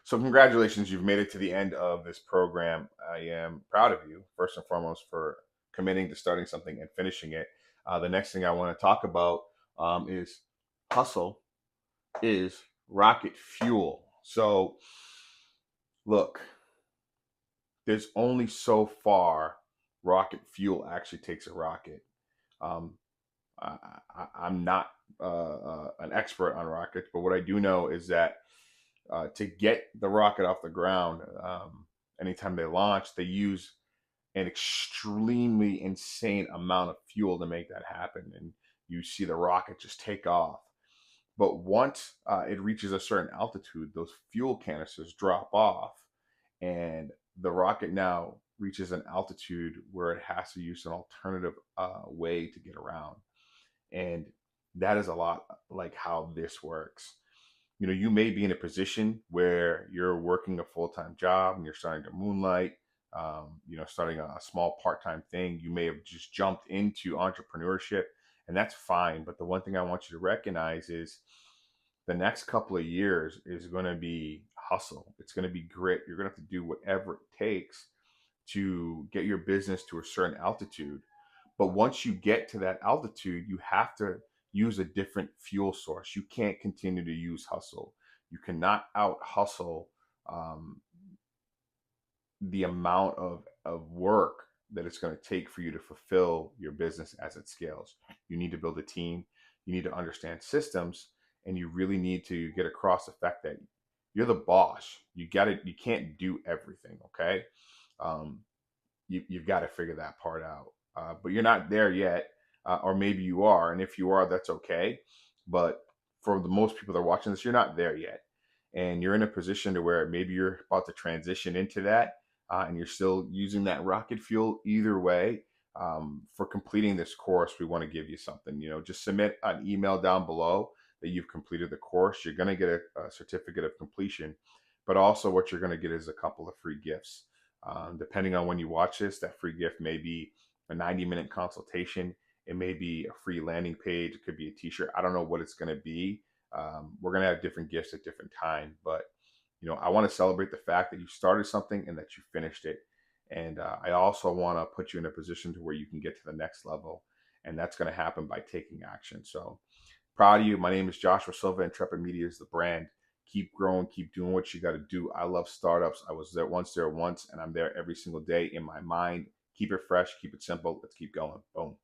So, congratulations, you've made it to the end of this program. I am proud of you, first and foremost, for committing to starting something and finishing it. The next thing I want to talk about is hustle is rocket fuel. So, look, there's only so far rocket fuel actually takes a rocket. Um, I'm not an expert on rockets, but what I do know is that to get the rocket off the ground, anytime they launch, they use an extremely insane amount of fuel to make that happen. And you see the rocket just take off. But once it reaches a certain altitude, those fuel canisters drop off, and the rocket now reaches an altitude where it has to use an alternative way to get around. And that is a lot like how this works. You may be in a position where you're working a full-time job and you're starting to moonlight, starting a small part-time thing. You may have just jumped into entrepreneurship, and that's fine. But the one thing I want you to recognize is the next couple of years is going to be hustle. It's going to be grit. You're going to have to do whatever it takes to get your business to a certain altitude. But once you get to that altitude, you have to use a different fuel source. You can't continue to use hustle. You cannot out hustle um, the amount of work that it's going to take for you to fulfill your business as it scales. You need to build a team. You need to understand systems, and you really need to get across the fact that you're the boss. You got to. You can't do everything. Okay. Um, you've got to figure that part out. But you're not there yet, or maybe you are, and if you are, that's okay. But for the most people that are watching this, you're not there yet, and you're in a position to where maybe you're about to transition into that, and you're still using that rocket fuel. Either way, for completing this course, we want to give you something. Just submit an email down below that you've completed the course. You're going to get a certificate of completion, but also what you're going to get is a couple of free gifts. Depending on when you watch this, that free gift may be a 90-minute consultation. It may be a free landing page. It could be a t-shirt. I don't know what it's going to be. We're going to have different gifts at different times, but I want to celebrate the fact that you started something and that you finished it. And I also want to put you in a position to where you can get to the next level. And that's going to happen by taking action. So proud of you. My name is Joshua Silva. Intrepid Media is the brand. Keep growing, keep doing what you got to do. I love startups. I was there once, and I'm there every single day in my mind. Keep it fresh, keep it simple. Let's keep going. Boom.